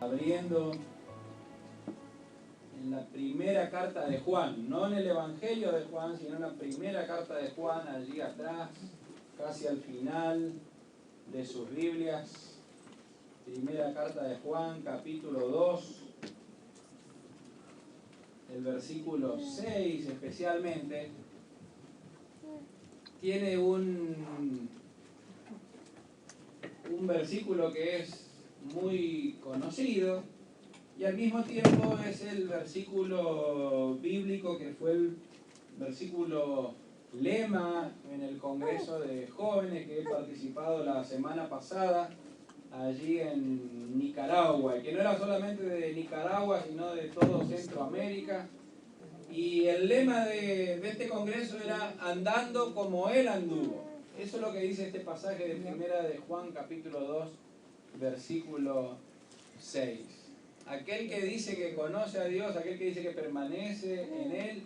Abriendo en la primera carta de Juan, no en el Evangelio de Juan, sino en la primera carta de Juan, allí atrás, casi al final de sus Biblias. Primera carta de Juan, capítulo 2, el versículo 6 especialmente, tiene un versículo que es muy conocido y al mismo tiempo es el versículo bíblico que fue el versículo lema en el Congreso de Jóvenes que he participado la semana pasada allí en Nicaragua, y que no era solamente de Nicaragua sino de todo Centroamérica, y el lema de este congreso era andando como Él anduvo. Eso es lo que dice este pasaje de primera de Juan capítulo 2 versículo 6. Aquel que dice que conoce a Dios, aquel que dice que permanece en Él,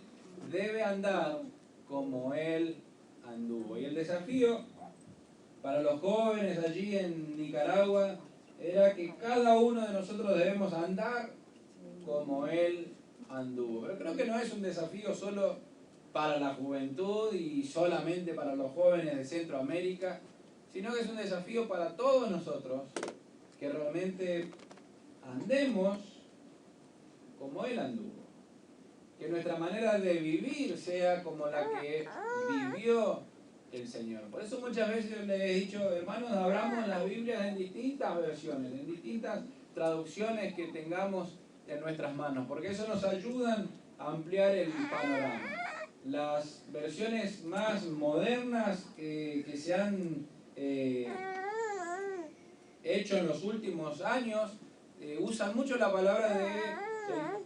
debe andar como Él anduvo. Y el desafío para los jóvenes allí en Nicaragua era que cada uno de nosotros debemos andar como Él anduvo. Pero creo que no es un desafío solo para la juventud y solamente para los jóvenes de Centroamérica, sino que es un desafío para todos nosotros que realmente andemos como Él anduvo. Que nuestra manera de vivir sea como la que vivió el Señor. Por eso muchas veces les he dicho, hermanos, abramos las Biblias en distintas versiones, en distintas traducciones que tengamos en nuestras manos, porque eso nos ayuda a ampliar el panorama. Las versiones más modernas que se han hecho en los últimos años usan mucho la palabra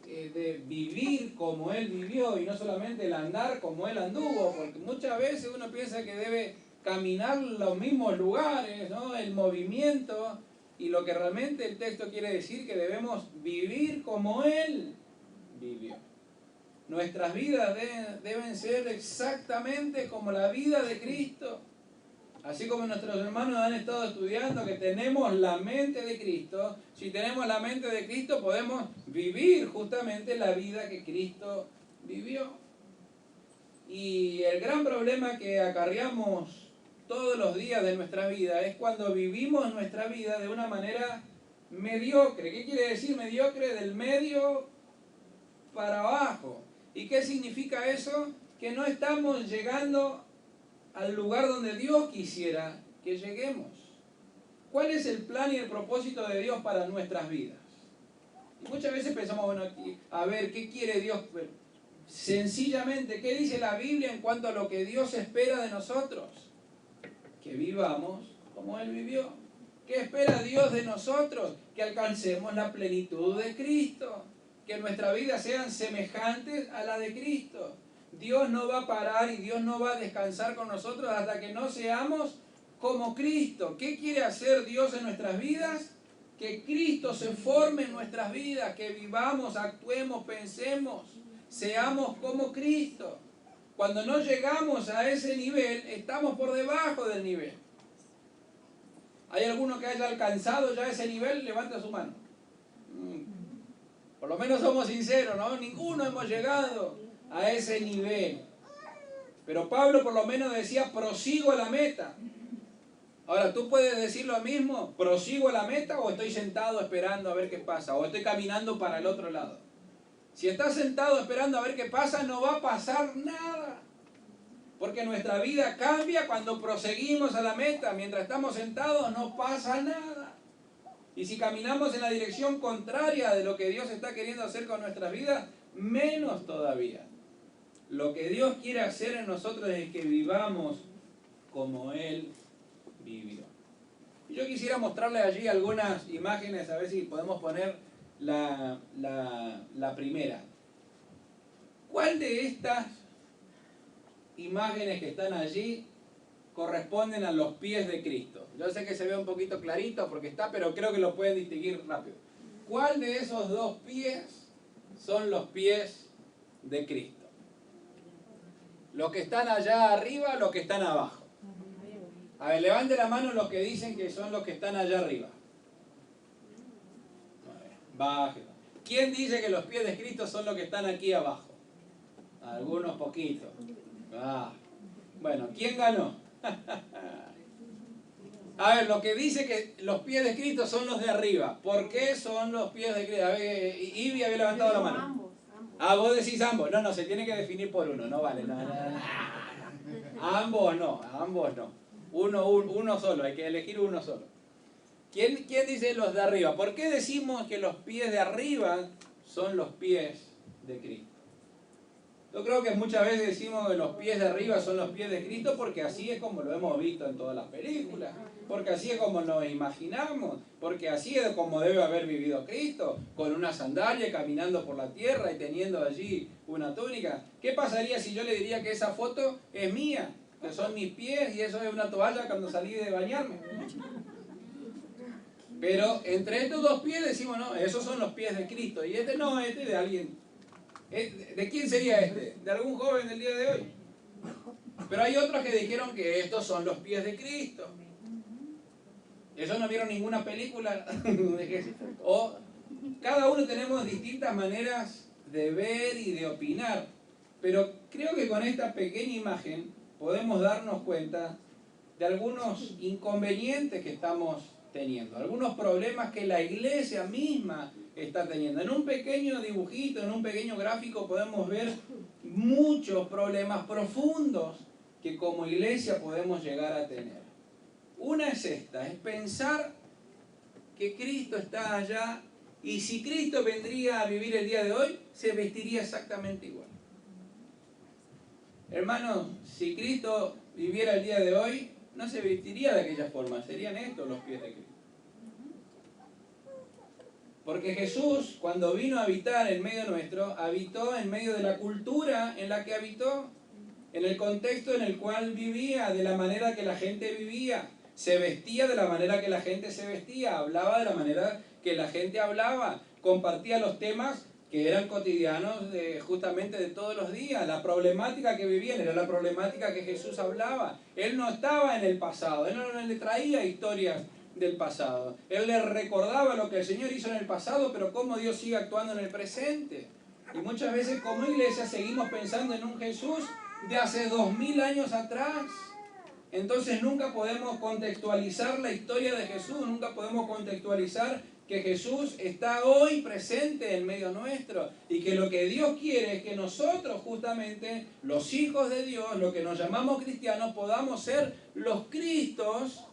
de vivir como Él vivió y no solamente el andar como Él anduvo, porque muchas veces uno piensa que debe caminar los mismos lugares, ¿no? El movimiento, y lo que realmente el texto quiere decir que debemos vivir como Él vivió. Nuestras vidas deben ser exactamente como la vida de Cristo. Así como nuestros hermanos han estado estudiando que tenemos la mente de Cristo, si tenemos la mente de Cristo podemos vivir justamente la vida que Cristo vivió. Y el gran problema que acarreamos todos los días de nuestra vida es cuando vivimos nuestra vida de una manera mediocre. ¿Qué quiere decir mediocre? Del medio para abajo. ¿Y qué significa eso? Que no estamos llegando al lugar donde Dios quisiera que lleguemos. ¿Cuál es el plan y el propósito de Dios para nuestras vidas? Y muchas veces pensamos, bueno, a ver, ¿qué quiere Dios? Sencillamente, ¿qué dice la Biblia en cuanto a lo que Dios espera de nosotros? Que vivamos como Él vivió. ¿Qué espera Dios de nosotros? Que alcancemos la plenitud de Cristo. Que nuestras vidas sean semejantes a la de Cristo. Dios no va a parar y Dios no va a descansar con nosotros hasta que no seamos como Cristo. ¿Qué quiere hacer Dios en nuestras vidas? Que Cristo se forme en nuestras vidas, que vivamos, actuemos, pensemos, seamos como Cristo. Cuando no llegamos a ese nivel, estamos por debajo del nivel. ¿Hay alguno que haya alcanzado ya ese nivel? Levanta su mano. Por lo menos somos sinceros, ¿no? Ninguno hemos llegado a ese nivel. Pero Pablo por lo menos decía, prosigo a la meta. Ahora, ¿tú puedes decir lo mismo? ¿Prosigo a la meta o estoy sentado esperando a ver qué pasa? ¿O estoy caminando para el otro lado? Si estás sentado esperando a ver qué pasa, no va a pasar nada. Porque nuestra vida cambia cuando proseguimos a la meta. Mientras estamos sentados no pasa nada. Y si caminamos en la dirección contraria de lo que Dios está queriendo hacer con nuestras vidas, menos todavía. Lo que Dios quiere hacer en nosotros es que vivamos como Él vivió. Y yo quisiera mostrarles allí algunas imágenes, a ver si podemos poner la primera. ¿Cuál de estas imágenes que están allí corresponden a los pies de Cristo? Yo sé que se ve un poquito clarito porque está, pero creo que lo pueden distinguir rápido. ¿Cuál de esos dos pies son los pies de Cristo? ¿Los que están allá arriba o los que están abajo? A ver, levante la mano los que dicen que son los que están allá arriba. Baje. ¿Quién dice que los pies de Cristo son los que están aquí abajo? Algunos poquitos. Bueno, ¿quién ganó? A ver, lo que dice que los pies de Cristo son los de arriba. ¿Por qué son los pies de Cristo? A ver, Ivy había levantado la mano. Ambos. Vos decís ambos. No, se tiene que definir por uno, no vale. No. Ambos no. Uno solo, hay que elegir uno solo. ¿Quién dice los de arriba? ¿Por qué decimos que los pies de arriba son los pies de Cristo? Yo creo que muchas veces decimos que los pies de arriba son los pies de Cristo porque así es como lo hemos visto en todas las películas, porque así es como nos imaginamos, porque así es como debe haber vivido Cristo, con una sandalia caminando por la tierra y teniendo allí una túnica. ¿Qué pasaría si yo le diría que esa foto es mía, que son mis pies y eso es una toalla cuando salí de bañarme? Pero entre estos dos pies decimos, no, esos son los pies de Cristo y este no, este de alguien. ¿De quién sería este? ¿De algún joven del día de hoy? Pero hay otros que dijeron que estos son los pies de Cristo. ¿Eso no vieron ninguna película? O cada uno tenemos distintas maneras de ver y de opinar. Pero creo que con esta pequeña imagen podemos darnos cuenta de algunos inconvenientes que estamos teniendo, algunos problemas que la iglesia misma está teniendo. En un pequeño dibujito, en un pequeño gráfico podemos ver muchos problemas profundos que como iglesia podemos llegar a tener. Una es esta, es pensar que Cristo está allá y si Cristo vendría a vivir el día de hoy, se vestiría exactamente igual. Hermanos, si Cristo viviera el día de hoy, no se vestiría de aquella forma, serían estos los pies de Cristo. Porque Jesús, cuando vino a habitar en medio nuestro, habitó en medio de la cultura en la que habitó, en el contexto en el cual vivía, de la manera que la gente vivía, se vestía de la manera que la gente se vestía, hablaba de la manera que la gente hablaba, compartía los temas que eran cotidianos justamente de todos los días. La problemática que vivían era la problemática que Jesús hablaba. Él no estaba en el pasado, él no le traía historias del pasado. Él le recordaba lo que el Señor hizo en el pasado, pero cómo Dios sigue actuando en el presente. Y muchas veces como iglesia seguimos pensando en un Jesús de hace 2000 años atrás. Entonces nunca podemos contextualizar la historia de Jesús, nunca podemos contextualizar que Jesús está hoy presente en medio nuestro y que lo que Dios quiere es que nosotros justamente, los hijos de Dios, lo que nos llamamos cristianos, podamos ser los Cristos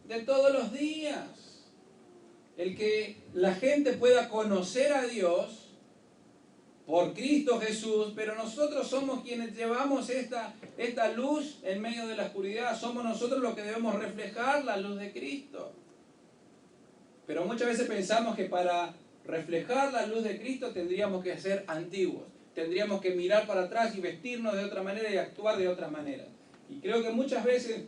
de todos los días. El que la gente pueda conocer a Dios por Cristo Jesús, pero nosotros somos quienes llevamos esta luz en medio de la oscuridad, somos nosotros los que debemos reflejar la luz de Cristo. Pero muchas veces pensamos que para reflejar la luz de Cristo tendríamos que ser antiguos, tendríamos que mirar para atrás y vestirnos de otra manera y actuar de otra manera. Y creo que muchas veces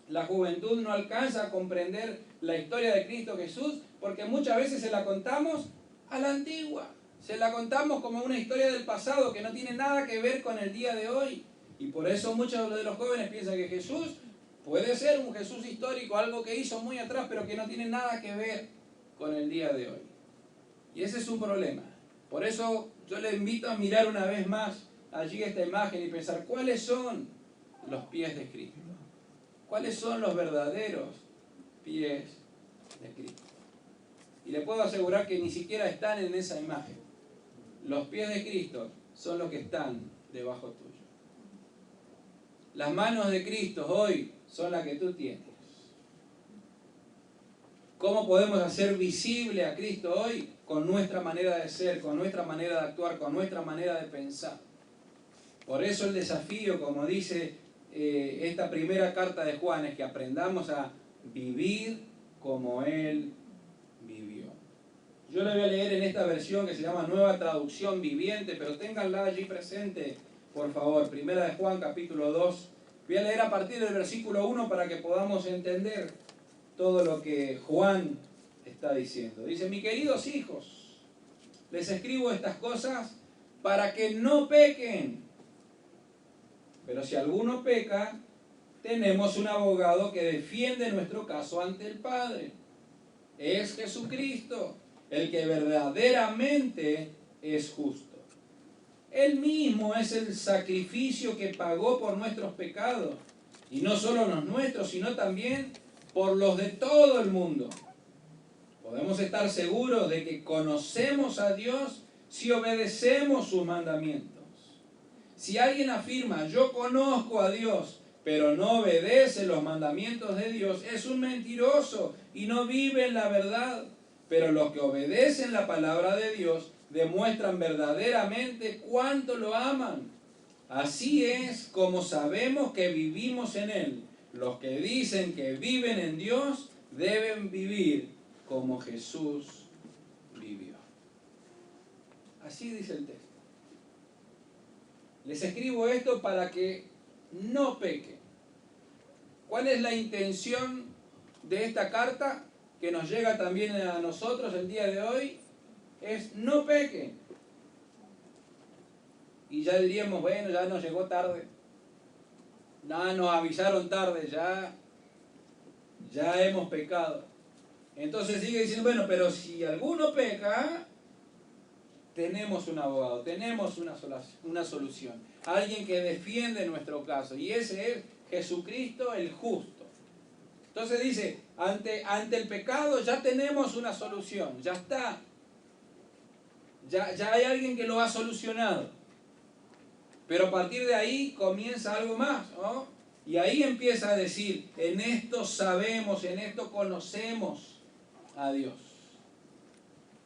la juventud no alcanza a comprender la historia de Cristo Jesús porque muchas veces se la contamos a la antigua. Se la contamos como una historia del pasado que no tiene nada que ver con el día de hoy. Y por eso muchos de los jóvenes piensan que Jesús puede ser un Jesús histórico, algo que hizo muy atrás, pero que no tiene nada que ver con el día de hoy. Y ese es un problema. Por eso yo le invito a mirar una vez más allí esta imagen y pensar cuáles son los pies de Cristo. ¿Cuáles son los verdaderos pies de Cristo? Y le puedo asegurar que ni siquiera están en esa imagen. Los pies de Cristo son los que están debajo tuyo. Las manos de Cristo hoy son las que tú tienes. ¿Cómo podemos hacer visible a Cristo hoy? Con nuestra manera de ser, con nuestra manera de actuar, con nuestra manera de pensar. Por eso el desafío, como dice esta primera carta de Juan, es que aprendamos a vivir como Él vivió. Yo le voy a leer en esta versión que se llama Nueva Traducción Viviente, pero ténganla allí presente, por favor. Primera de Juan, capítulo 2. Voy a leer a partir del versículo 1 para que podamos entender todo lo que Juan está diciendo. Dice: mis queridos hijos, les escribo estas cosas para que no pequen. Pero si alguno peca, tenemos un abogado que defiende nuestro caso ante el Padre. Es Jesucristo, el que verdaderamente es justo. Él mismo es el sacrificio que pagó por nuestros pecados, y no solo los nuestros, sino también por los de todo el mundo. Podemos estar seguros de que conocemos a Dios si obedecemos sus mandamientos. Si alguien afirma, yo conozco a Dios, pero no obedece los mandamientos de Dios, es un mentiroso y no vive en la verdad. Pero los que obedecen la palabra de Dios demuestran verdaderamente cuánto lo aman. Así es como sabemos que vivimos en Él. Los que dicen que viven en Dios deben vivir como Jesús vivió. Así dice el texto. Les escribo esto para que no pequen. ¿Cuál es la intención de esta carta que nos llega también a nosotros el día de hoy? Es no pequen. Y ya diríamos, bueno, ya nos llegó tarde. Nada, nos avisaron tarde, ya hemos pecado. Entonces sigue diciendo, bueno, pero si alguno peca, tenemos un abogado, tenemos una solución. Alguien que defiende nuestro caso. Y ese es Jesucristo el justo. Entonces dice, ante el pecado ya tenemos una solución. Ya está. Ya hay alguien que lo ha solucionado. Pero a partir de ahí comienza algo más, ¿no? Y ahí empieza a decir, en esto sabemos, en esto conocemos a Dios.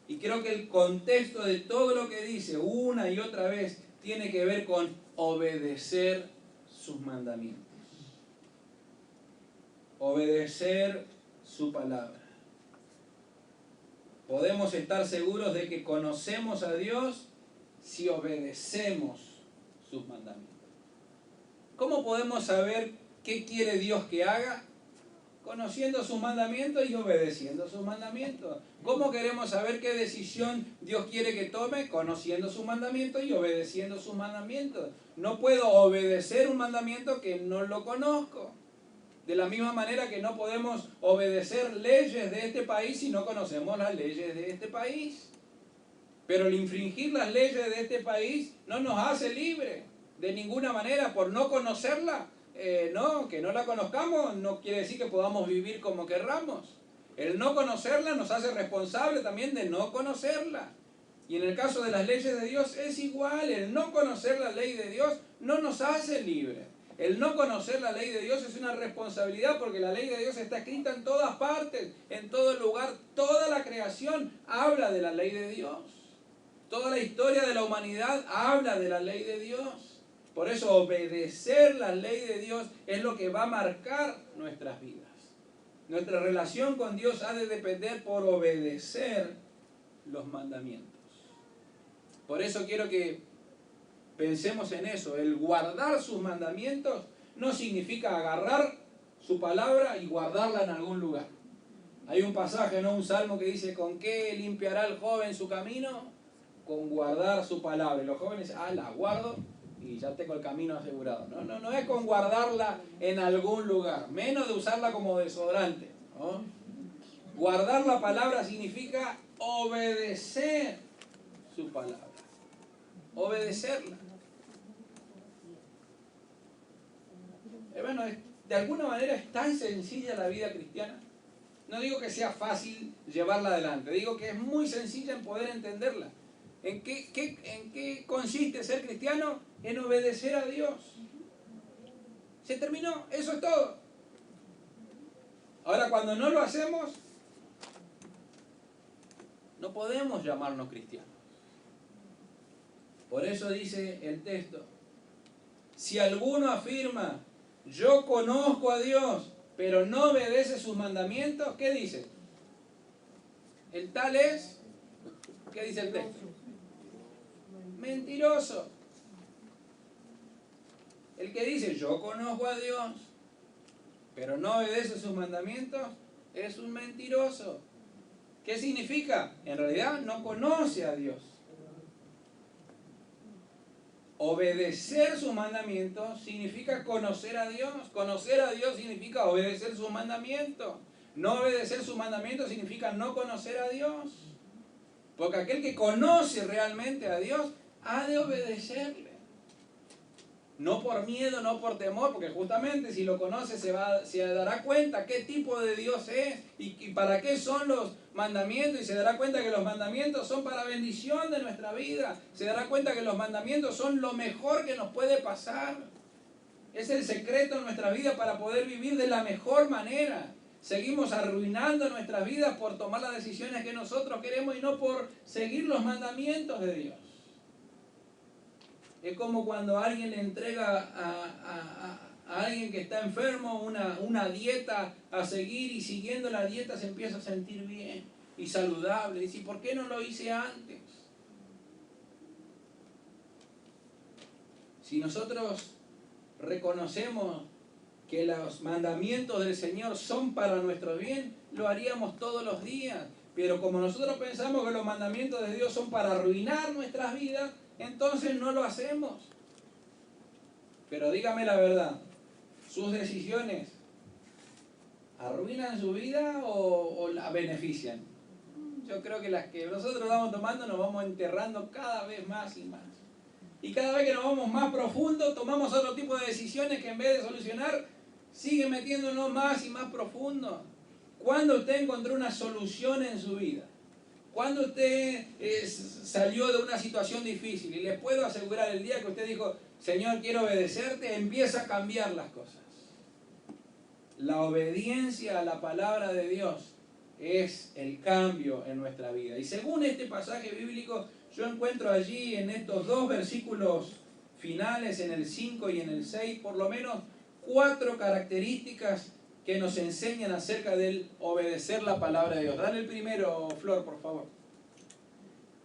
Y creo que el contexto de todo lo que dice una y otra vez tiene que ver con obedecer sus mandamientos. Obedecer su palabra. Podemos estar seguros de que conocemos a Dios si obedecemos sus mandamientos. ¿Cómo podemos saber qué quiere Dios que haga? Conociendo sus mandamientos y obedeciendo sus mandamientos. ¿Cómo queremos saber qué decisión Dios quiere que tome? Conociendo sus mandamientos y obedeciendo sus mandamientos. No puedo obedecer un mandamiento que no lo conozco. De la misma manera que no podemos obedecer leyes de este país si no conocemos las leyes de este país. Pero el infringir las leyes de este país no nos hace libres de ninguna manera por no conocerla. No, que no la conozcamos no quiere decir que podamos vivir como querramos. El no conocerla nos hace responsable también de no conocerla. Y en el caso de las leyes de Dios es igual. El no conocer la ley de Dios no nos hace libres. El no conocer la ley de Dios es una responsabilidad porque la ley de Dios está escrita en todas partes, en todo lugar. Toda la creación habla de la ley de Dios. Toda la historia de la humanidad habla de la ley de Dios. Por eso obedecer la ley de Dios es lo que va a marcar nuestras vidas. Nuestra relación con Dios ha de depender por obedecer los mandamientos. Por eso quiero que pensemos en eso. El guardar sus mandamientos no significa agarrar su palabra y guardarla en algún lugar. Hay un pasaje, ¿no? Un salmo que dice, ¿con qué limpiará el joven su camino? Con guardar su palabra. Y los jóvenes, la guardo y ya tengo el camino asegurado. No es con guardarla en algún lugar, menos de usarla como desodorante, ¿no? Guardar la palabra significa obedecer su palabra. Obedecerla. Bueno, de alguna manera es tan sencilla la vida cristiana. No digo que sea fácil llevarla adelante, digo que es muy sencilla en poder entenderla. ¿En qué consiste ser cristiano? En obedecer a Dios. Se terminó, eso es todo. Ahora, cuando no lo hacemos, no podemos llamarnos cristianos. Por eso dice el texto, si alguno afirma, yo conozco a Dios, pero no obedece sus mandamientos, ¿qué dice? El tal es, ¿qué dice el texto? Mentiroso. El que dice, yo conozco a Dios, pero no obedece sus mandamientos, es un mentiroso. ¿Qué significa? En realidad no conoce a Dios. Obedecer sus mandamientos significa conocer a Dios. Conocer a Dios significa obedecer sus mandamientos. No obedecer sus mandamientos significa no conocer a Dios. Porque aquel que conoce realmente a Dios ha de obedecerle. No por miedo, no por temor, porque justamente si lo conoce se dará cuenta qué tipo de Dios es y para qué son los mandamientos, y se dará cuenta que los mandamientos son para bendición de nuestra vida. Se dará cuenta que los mandamientos son lo mejor que nos puede pasar. Es el secreto en nuestra vida para poder vivir de la mejor manera. Seguimos arruinando nuestras vidas por tomar las decisiones que nosotros queremos y no por seguir los mandamientos de Dios. Es como cuando alguien le entrega a alguien que está enfermo una dieta a seguir, y siguiendo la dieta se empieza a sentir bien y saludable. Dice, ¿por qué no lo hice antes? Si nosotros reconocemos que los mandamientos del Señor son para nuestro bien, lo haríamos todos los días. Pero como nosotros pensamos que los mandamientos de Dios son para arruinar nuestras vidas, entonces no lo hacemos. Pero dígame la verdad, ¿sus decisiones arruinan su vida o la benefician? Yo creo que las que nosotros vamos tomando nos vamos enterrando cada vez más y más. Y cada vez que nos vamos más profundo, tomamos otro tipo de decisiones que en vez de solucionar, siguen metiéndonos más y más profundo. ¿Cuándo usted encontró una solución en su vida? ¿Cuándo usted salió de una situación difícil? Y les puedo asegurar, el día que usted dijo, Señor, quiero obedecerte, empieza a cambiar las cosas. La obediencia a la palabra de Dios es el cambio en nuestra vida. Y según este pasaje bíblico, yo encuentro allí en estos dos versículos finales, en el 5 y en el 6, por lo menos 4 características que nos enseñan acerca del obedecer la palabra de Dios. Dale el primero, Flor, por favor.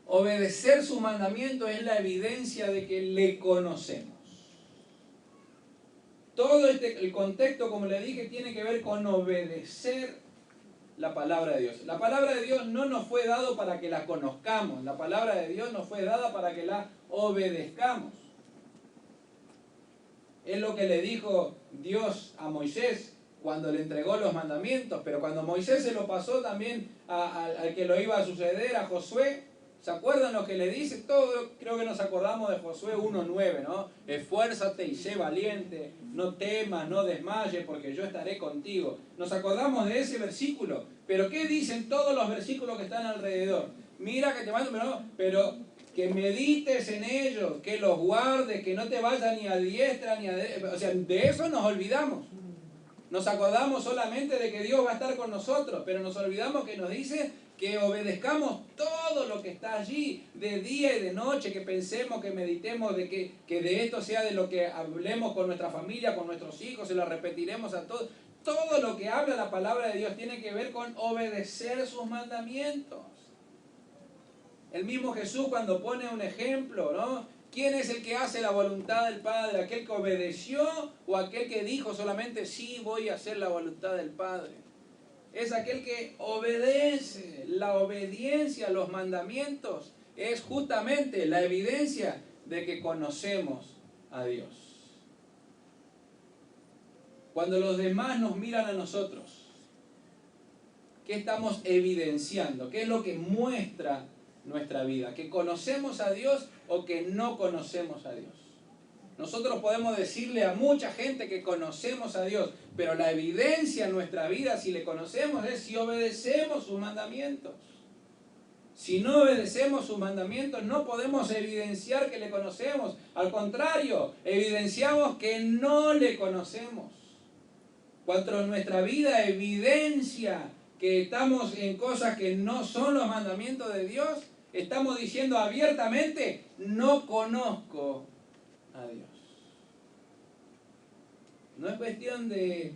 Obedecer su mandamiento es la evidencia de que le conocemos. Todo el contexto, como le dije, tiene que ver con obedecer la palabra de Dios. La palabra de Dios no nos fue dado para que la conozcamos. La palabra de Dios nos fue dada para que la obedezcamos. Es lo que le dijo Dios a Moisés cuando le entregó los mandamientos. Pero cuando Moisés se lo pasó también al que lo iba a suceder, a Josué, ¿se acuerdan lo que le dice? Todo, creo que nos acordamos de Josué 1:9, ¿no? Esfuérzate y sé valiente, no temas, no desmayes, porque yo estaré contigo. Nos acordamos de ese versículo, pero ¿qué dicen todos los versículos que están alrededor? Mira que te mando, pero que medites en ellos, que los guardes, que no te vayas ni a diestra ni a derecha. O sea, de eso nos olvidamos. Nos acordamos solamente de que Dios va a estar con nosotros, pero nos olvidamos que nos dice que obedezcamos todo lo que está allí, de día y de noche, que pensemos, que meditemos, de que de esto sea de lo que hablemos con nuestra familia, con nuestros hijos, se lo repetiremos a todos. Todo lo que habla la palabra de Dios tiene que ver con obedecer sus mandamientos. El mismo Jesús cuando pone un ejemplo, ¿no? ¿Quién es el que hace la voluntad del Padre? ¿Aquel que obedeció o aquel que dijo solamente sí voy a hacer la voluntad del Padre? Es aquel que obedece. La obediencia a los mandamientos es justamente la evidencia de que conocemos a Dios. Cuando los demás nos miran a nosotros, ¿qué estamos evidenciando? ¿Qué es lo que muestra nuestra vida? ¿Que conocemos a Dios o que no conocemos a Dios? Nosotros podemos decirle a mucha gente que conocemos a Dios, pero la evidencia en nuestra vida, si le conocemos, es si obedecemos sus mandamientos. Si no obedecemos sus mandamientos, no podemos evidenciar que le conocemos. Al contrario, evidenciamos que no le conocemos. Cuando nuestra vida evidencia que estamos en cosas que no son los mandamientos de Dios, estamos diciendo abiertamente, no conozco a Dios. No es cuestión de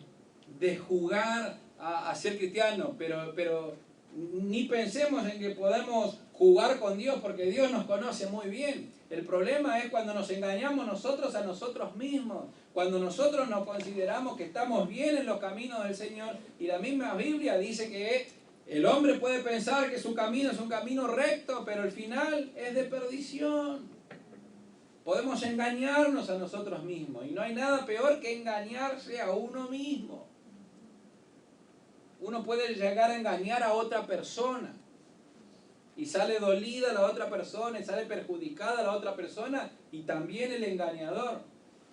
jugar a ser cristiano, pero ni pensemos en que podemos jugar con Dios, porque Dios nos conoce muy bien. El problema es cuando nos engañamos nosotros a nosotros mismos, cuando nosotros nos consideramos que estamos bien en los caminos del Señor, y la misma Biblia dice que el hombre puede pensar que su camino es un camino recto, pero el final es de perdición. Podemos engañarnos a nosotros mismos, y no hay nada peor que engañarse a uno mismo. Uno puede llegar a engañar a otra persona. Y sale dolida la otra persona, y sale perjudicada la otra persona, y también el engañador.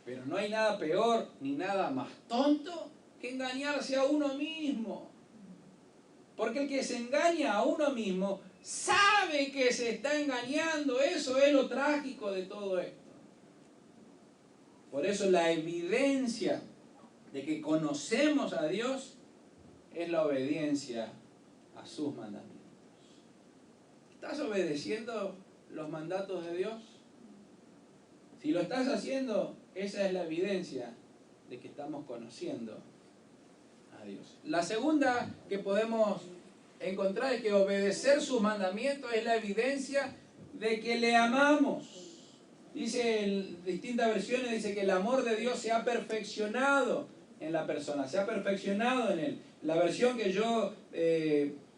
Pero no hay nada peor ni nada más tonto que engañarse a uno mismo. Porque el que se engaña a uno mismo sabe que se está engañando. Eso es lo trágico de todo esto. Por eso la evidencia de que conocemos a Dios es la obediencia a sus mandamientos. ¿Estás obedeciendo los mandatos de Dios? Si lo estás haciendo, esa es la evidencia de que estamos conociendo a Dios. La segunda que podemos encontrar es que obedecer sus mandamientos es la evidencia de que le amamos. Dice en distintas versiones, dice que el amor de Dios se ha perfeccionado en la persona, se ha perfeccionado en él. La versión que yo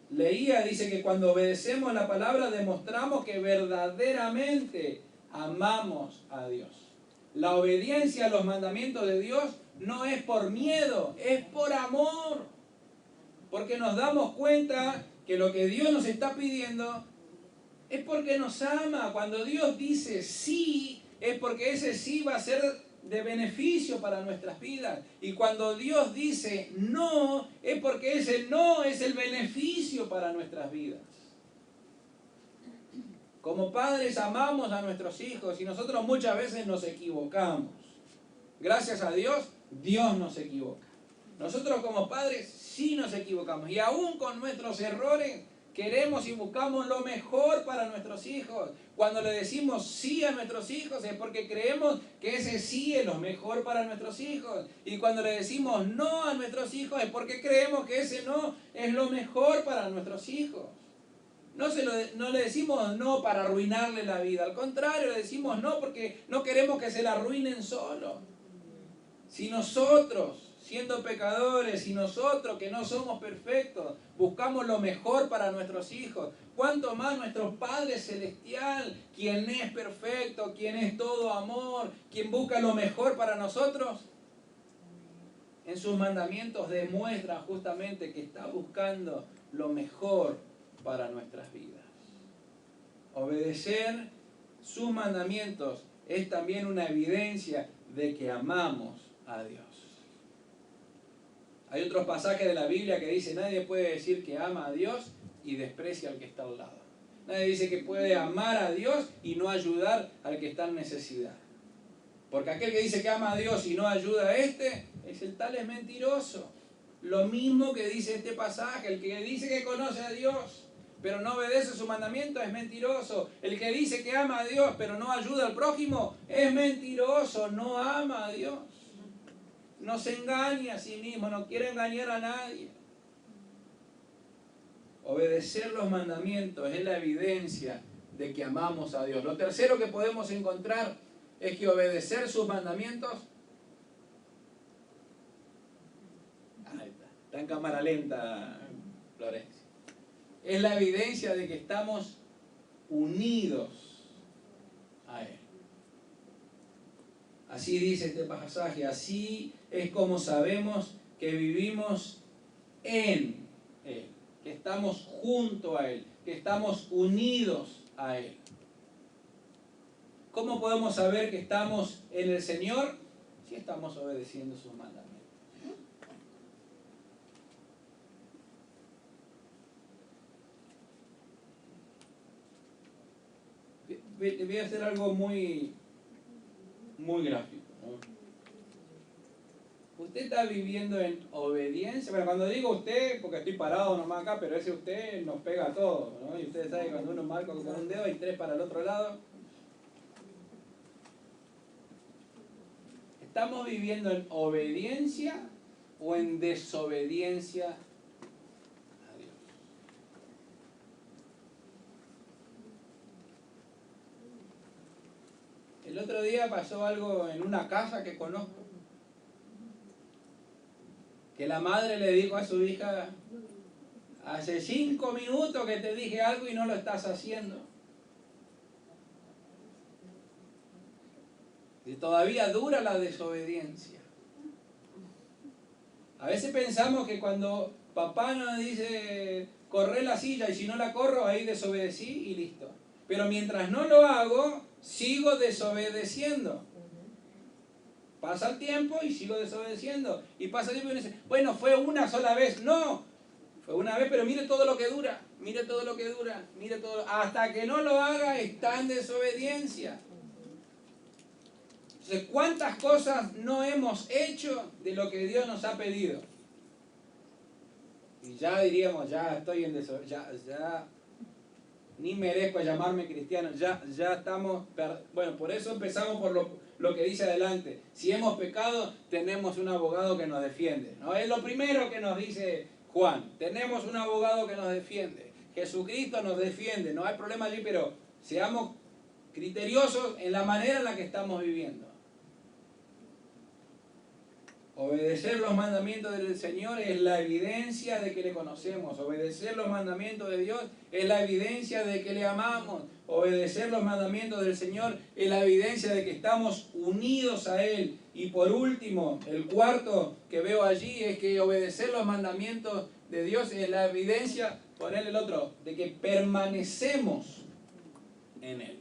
leía dice que cuando obedecemos la palabra demostramos que verdaderamente amamos a Dios. La obediencia a los mandamientos de Dios no es por miedo, es por amor. Porque nos damos cuenta que lo que Dios nos está pidiendo es porque nos ama. Cuando Dios dice sí, es porque ese sí va a ser de beneficio para nuestras vidas. Y cuando Dios dice no, es porque ese no es el beneficio para nuestras vidas. Como padres amamos a nuestros hijos y nosotros muchas veces nos equivocamos. Gracias a Dios, Dios no se equivoca. Nosotros como padres sí nos equivocamos y aún con nuestros errores queremos y buscamos lo mejor para nuestros hijos. Cuando le decimos sí a nuestros hijos es porque creemos que ese sí es lo mejor para nuestros hijos. Y cuando le decimos no a nuestros hijos es porque creemos que ese no es lo mejor para nuestros hijos. No le decimos no para arruinarle la vida, al contrario, le decimos no porque no queremos que se la arruinen solo. Si nosotros, siendo pecadores, y nosotros que no somos perfectos, buscamos lo mejor para nuestros hijos, ¿cuánto más nuestro Padre Celestial, quien es perfecto, quien es todo amor, quien busca lo mejor para nosotros? En sus mandamientos demuestra justamente que está buscando lo mejor para nuestras vidas. Obedecer sus mandamientos es también una evidencia de que amamos a Dios. Hay otros pasajes de la Biblia que dice: nadie puede decir que ama a Dios y desprecia al que está al lado. Nadie dice que puede amar a Dios y no ayudar al que está en necesidad. Porque aquel que dice que ama a Dios y no ayuda a este, el tal es mentiroso. Lo mismo que dice este pasaje: el que dice que conoce a Dios pero no obedece su mandamiento es mentiroso. El que dice que ama a Dios pero no ayuda al prójimo es mentiroso, no ama a Dios. No se engaña a sí mismo, no quiere engañar a nadie. Obedecer los mandamientos es la evidencia de que amamos a Dios. Lo tercero que podemos encontrar es que obedecer sus mandamientos... Ahí está en cámara lenta, Florencia. Es la evidencia de que estamos unidos a Él. Así dice este pasaje: así es como sabemos que vivimos en Él, que estamos junto a Él, que estamos unidos a Él. ¿Cómo podemos saber que estamos en el Señor? Si estamos obedeciendo sus mandamientos. Voy a hacer algo muy gráfico, ¿no? Usted está viviendo en obediencia. Bueno, cuando digo usted, porque estoy parado nomás acá, pero ese usted nos pega a todos, ¿no? Y ustedes saben que cuando uno marca con un dedo hay tres para el otro lado. ¿Estamos viviendo en obediencia o en desobediencia a Dios? El otro día pasó algo en una casa que conozco, que la madre le dijo a su hija: hace 5 minutos que te dije algo y no lo estás haciendo. Y todavía dura la desobediencia. A veces pensamos que cuando papá nos dice corré la silla, y si no la corro, ahí desobedecí y listo. Pero mientras no lo hago, sigo desobedeciendo. Pasa el tiempo y sigo desobedeciendo. Y pasa el tiempo y uno dice, bueno, fue una sola vez. No, fue una vez, pero mire todo lo que dura. Mire todo lo que dura. Mire todo. Hasta que no lo haga, está en desobediencia. Entonces, ¿cuántas cosas no hemos hecho de lo que Dios nos ha pedido? Y ya diríamos, ya estoy en desobediencia. Ya ni merezco llamarme cristiano. Ya estamos... Bueno, por eso empezamos por lo que dice adelante. Si hemos pecado, tenemos un abogado que nos defiende, ¿no? Es lo primero que nos dice Juan. Tenemos un abogado que nos defiende. Jesucristo nos defiende. No hay problema allí, pero seamos criteriosos en la manera en la que estamos viviendo. Obedecer los mandamientos del Señor es la evidencia de que le conocemos. Obedecer los mandamientos de Dios es la evidencia de que le amamos. Obedecer los mandamientos del Señor es la evidencia de que estamos unidos a Él. Y por último, el cuarto que veo allí es que obedecer los mandamientos de Dios es la evidencia, ponerle el otro, de que permanecemos en Él.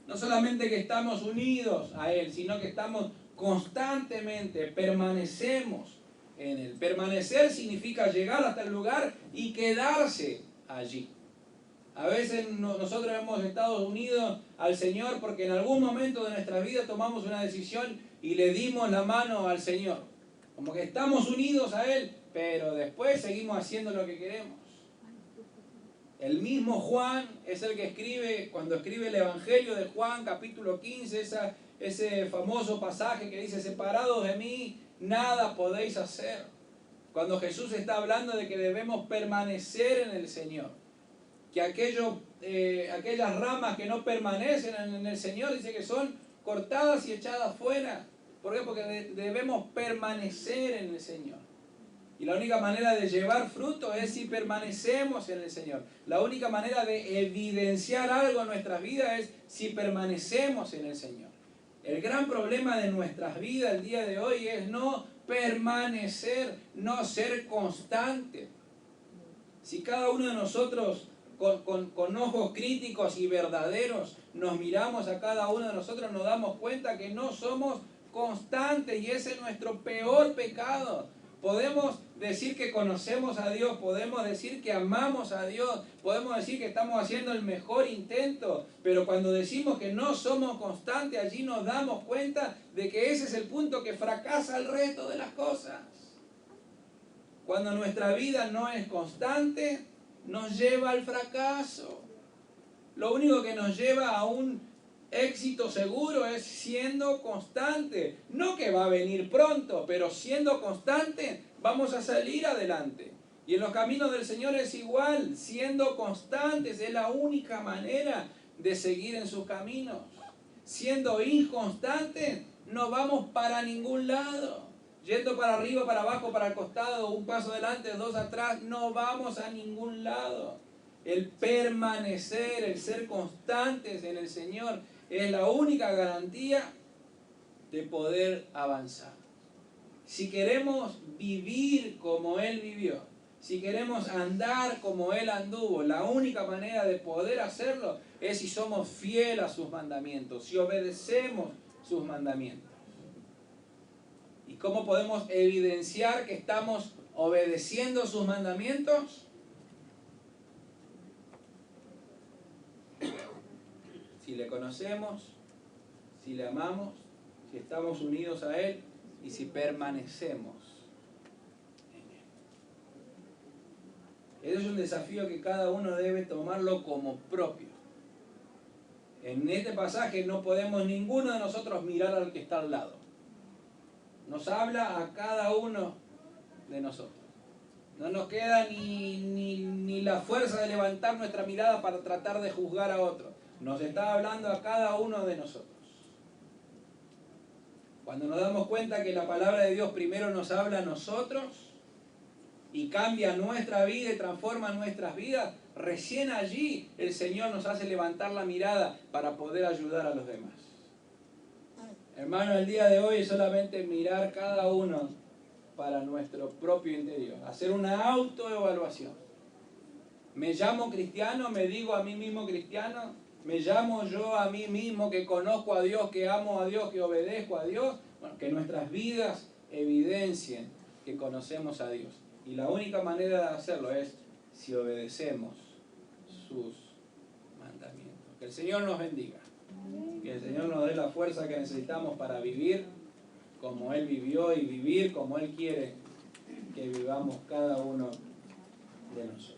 No solamente que estamos unidos a Él, sino que estamos constantemente, permanecemos en Él. Permanecer significa llegar hasta el lugar y quedarse allí. A veces nosotros hemos estado unidos al Señor porque en algún momento de nuestra vida tomamos una decisión y le dimos la mano al Señor. Como que estamos unidos a Él, pero después seguimos haciendo lo que queremos. El mismo Juan es el que escribe, cuando escribe el Evangelio de Juan, capítulo 15, ese famoso pasaje que dice, separados de mí, nada podéis hacer. Cuando Jesús está hablando de que debemos permanecer en el Señor. Que aquellas ramas que no permanecen en el Señor, dice que son cortadas y echadas fuera. ¿Por qué? Porque debemos permanecer en el Señor. Y la única manera de llevar fruto es si permanecemos en el Señor. La única manera de evidenciar algo en nuestras vidas es si permanecemos en el Señor. El gran problema de nuestras vidas el día de hoy es no permanecer, no ser constante. Si cada uno de nosotros con ojos críticos y verdaderos nos miramos a cada uno de nosotros, nos damos cuenta que no somos constantes y ese es nuestro peor pecado. Podemos decir que conocemos a Dios, podemos decir que amamos a Dios, podemos decir que estamos haciendo el mejor intento, pero cuando decimos que no somos constantes, allí nos damos cuenta de que ese es el punto que fracasa el resto de las cosas. Cuando nuestra vida no es constante, nos lleva al fracaso. Lo único que nos lleva a un éxito seguro es siendo constante. No que va a venir pronto, pero siendo constante vamos a salir adelante. Y en los caminos del Señor es igual, siendo constantes es la única manera de seguir en sus caminos. Siendo inconstantes no vamos para ningún lado. Yendo para arriba, para abajo, para el costado, un paso adelante, dos atrás, no vamos a ningún lado. El permanecer, el ser constantes en el Señor es la única garantía de poder avanzar. Si queremos vivir como Él vivió, si queremos andar como Él anduvo, la única manera de poder hacerlo es si somos fieles a sus mandamientos, si obedecemos sus mandamientos. ¿Y cómo podemos evidenciar que estamos obedeciendo sus mandamientos? Si le conocemos, si le amamos, si estamos unidos a Él y si permanecemos en Él. Ese es un desafío que cada uno debe tomarlo como propio. En este pasaje no podemos ninguno de nosotros mirar al que está al lado. Nos habla a cada uno de nosotros. No nos queda ni la fuerza de levantar nuestra mirada para tratar de juzgar a otro. Nos está hablando a cada uno de nosotros. Cuando nos damos cuenta que la palabra de Dios primero nos habla a nosotros y cambia nuestra vida y transforma nuestras vidas, recién allí el Señor nos hace levantar la mirada para poder ayudar a los demás. Hermano, el día de hoy es solamente mirar cada uno para nuestro propio interior, hacer una autoevaluación. ¿Me llamo cristiano? ¿Me digo a mí mismo cristiano? ¿Me llamo yo a mí mismo que conozco a Dios, que amo a Dios, que obedezco a Dios? Bueno, que nuestras vidas evidencien que conocemos a Dios. Y la única manera de hacerlo es si obedecemos sus mandamientos. Que el Señor nos bendiga. Que el Señor nos dé la fuerza que necesitamos para vivir como Él vivió y vivir como Él quiere que vivamos cada uno de nosotros.